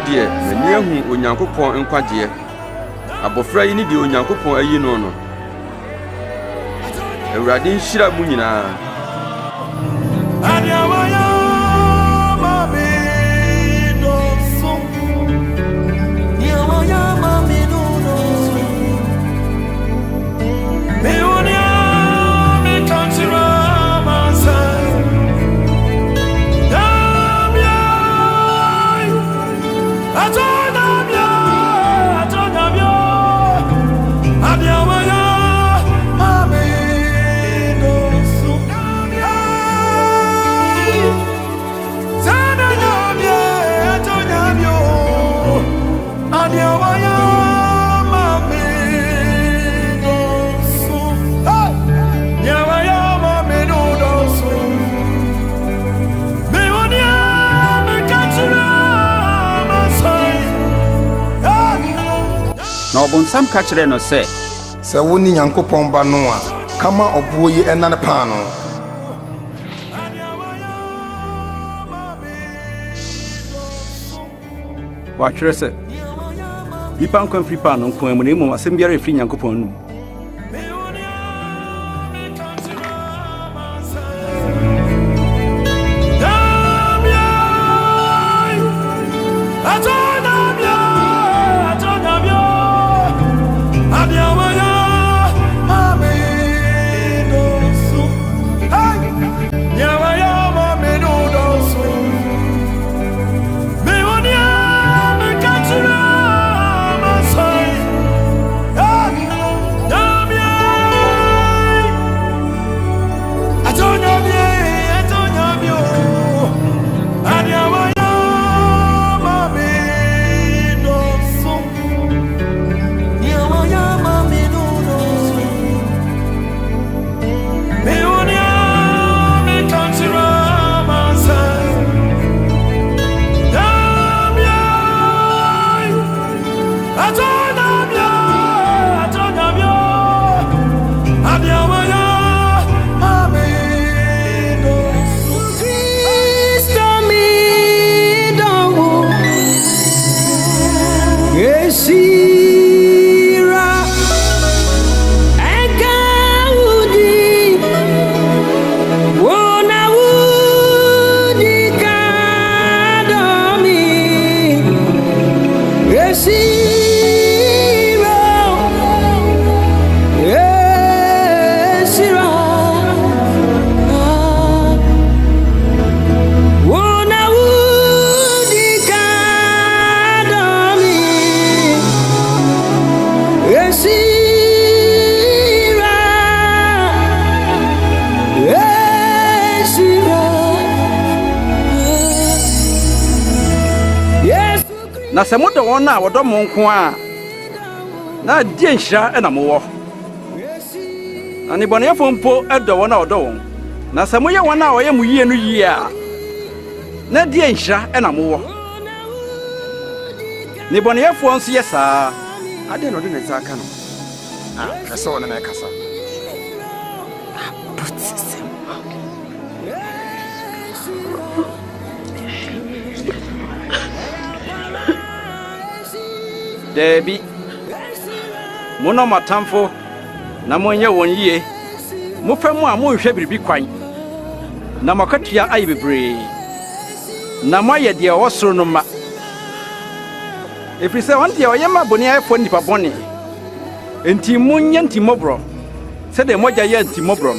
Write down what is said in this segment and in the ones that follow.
Dear, the near whom Yankupon and Quadia. Abofra in the Yankupon a yinono. A radin shira munina. No bon sam catchere no say. Se woni Nyankopon ba no a kama obuo yi enane pa no. Wa twere se. Nipa nkwan free pa no nkwan mu na emu asem biara free Nyankopon no. Na se mo de won na wodo mo nko a na die nhira e na mo wo ani bone yefo mpo edo won na wodo won na se mo ye won na woye mo yie no yie a na die nhira e na mo wo ni bone yefo nso ye saa ade no de na sa aka no Kasa wona na kasa. Debi Mono matamfo na monye won yie mo femu a mo hwe biribi kwan na makatua ayi bebre na moye de wosoro no ma efrise won de oyema boni ayefo nipa boni enti munye enti mobro se de moja ye enti mobro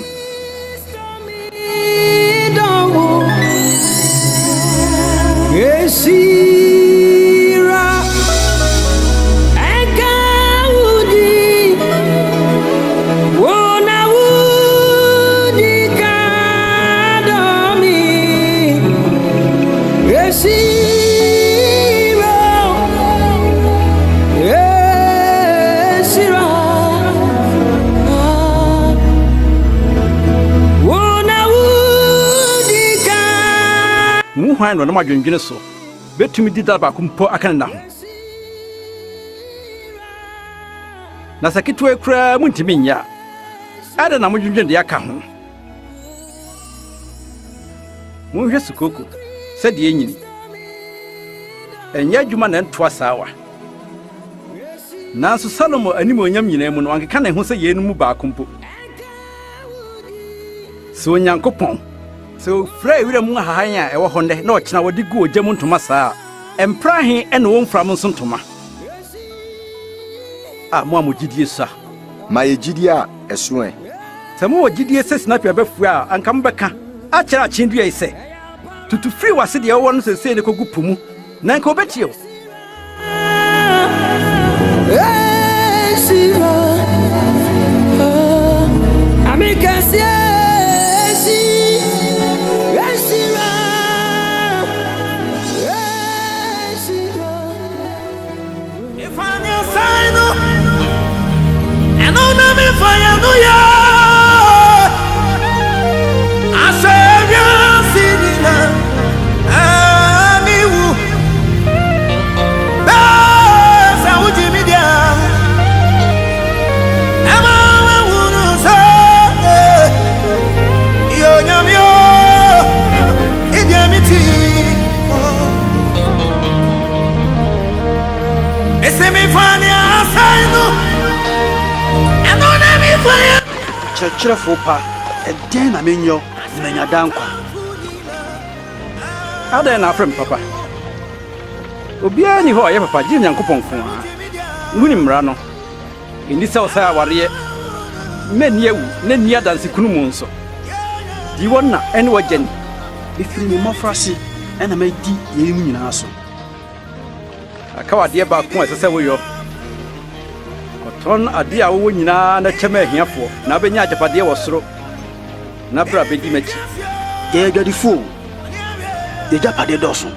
hwan no na madwendwene so betumi di da ba kumpo aka na ho na sakitwe kura muntimi nya ada na modwendwene de aka ho munhwe sukoko sɛde enyini enya adwuma na ntoa saawa nanso Salomo anim onyam nyina mu no ankeka na ho sɛ yenu mu ba kumpo so Nyankopɔn so fra ewira mu hahan a ɛwɔ hɔ ndɛ na ɔkyena wɔde gu ogya mu ntoma saa emprahe ɛna wɔn fra mu nso ntoma mo amogidie sa ma ye gidie a ɛso ɛ sɛ mo wogidie sɛ sinapia bɛfu a anka mbɛka akyerɛ akyendua yi sɛ tutu free wase de ɛwɔ no sɛ ne kogu pumu na nka obɛtie kyerɛkyerɛfo pa ɛdɛn na menyɔ manya dankwa ada na afrem papa obiara ni hɔ ɔyɛ papa gye Nyankopɔn ko a nguni mmara no ɛni sɛ ɔsɛ awareɛ mɛni awu na ni adanse kunu mu nso di wɔn na ɛne wɔgyani ɛfiri me mmɔfrase ɛna madi yɛyimu nyinaa so aka wadeɛ baako a ɛsɛ sɛ woyɔ ɔtɔn ade a wɔwɔ nyinaa na kyɛm ahiafoɔ na bɛnya agyapadeɛ wɔ soro na bra bɛdi m'akyi yɛyɛ adwadifo yɛgyapadeɛ dɔɔso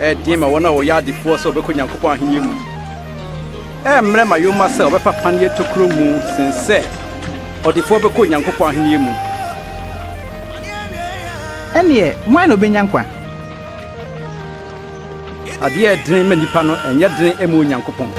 ɛdeɛ ma wɔn a wɔyɛ adefoɔ sɛ wɔbɛkɔ Nyankopɔn ahenni mu ɛmmerɛ ma yoma sɛ wɔbɛfa paneɛ tokuro mu sen sɛ ɔdefoɔ bɛkɔ Nyankopɔn ahenni mu ɛneɛ mmoa na obɛnya nkwa adeɛ ɛdene ma nipa no ɛnyɛ dene ɛma Onyankopɔn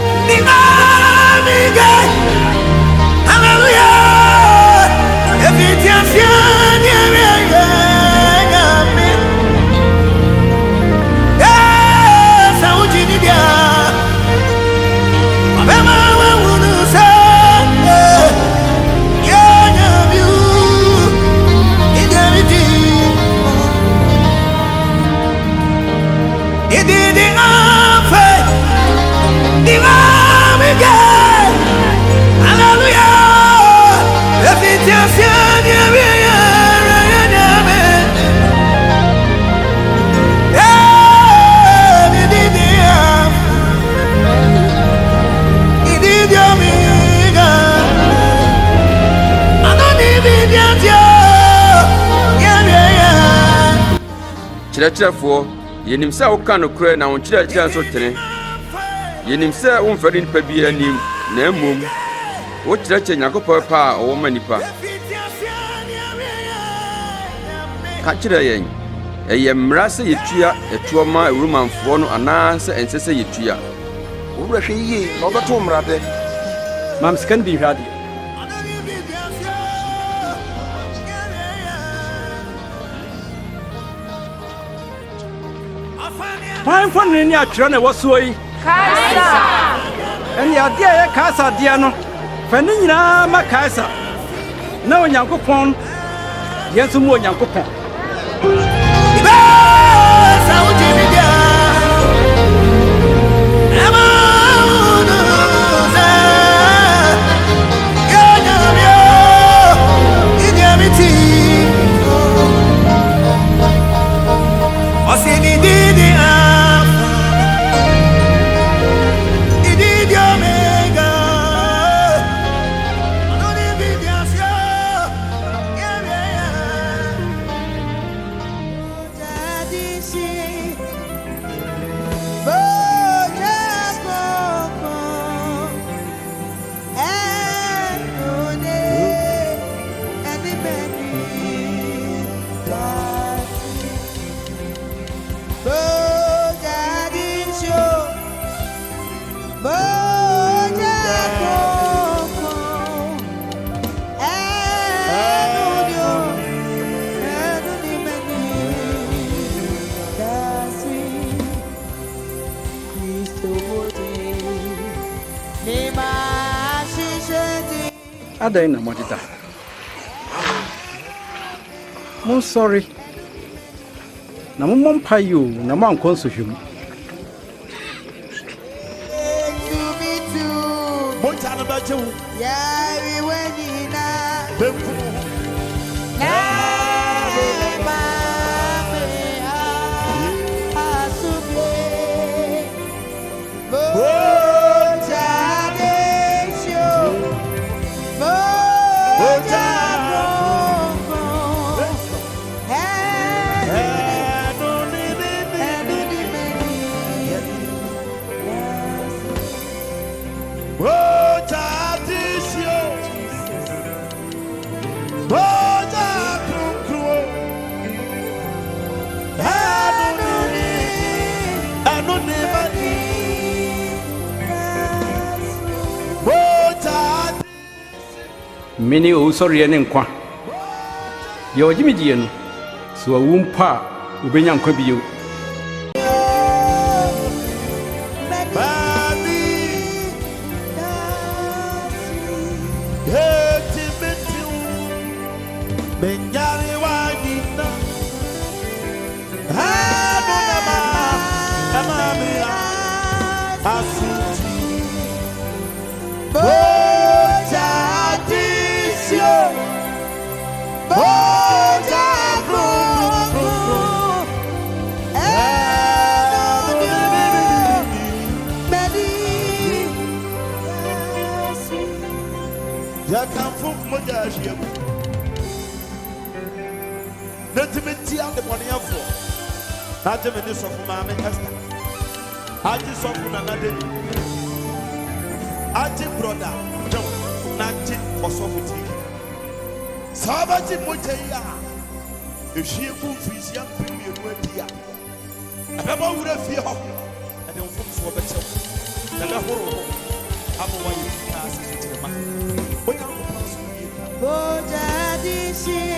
kyerɛkyerɛfoɔ yenim sɛ woka no korɛ na wo kyerɛkyerɛ nso tene yenim sɛ womfɛre nipa bi anim na mmom wo kyerɛkyerɛ Nyankopɔn pa a ɔwɔ ma nipa ka kyerɛ yɛn ɛyɛ mmara sɛ yɛtua ɛtoɔ ma awurumanfoɔ no anaa sɛ ɛnsɛ sɛ yɛtua wowura hwɛ yie na ɔbɛto mmrade mam sika no bi hwɛ adeɛ Why for any attorney was so? Kaisa! And the idea Kaisa Diano, Fanina Macaisa. No Yankopon, yes, more Yankopon. Ada na modita. Mo sorry. Na mo mpa yo na mo ankon so hwem. Mo tana ba chewu. Ya wi weni na. Bemku. Many o sorry and nkwa. Yo Jimmy Diano. So a wumpa ubenya nkwa biyo. Aje me ni sofu ma me Esther. Aje sofu na na de. Aje brother. John. Na aje osofu ti. Sabaji moje ya. Ehwie ku frisia pimi enu adia. Ababa wura fie ho. Ade mfom so be chew. Na na horo. Abo wa yi na asisi ti ma. Boja ko paso yi. Boja di si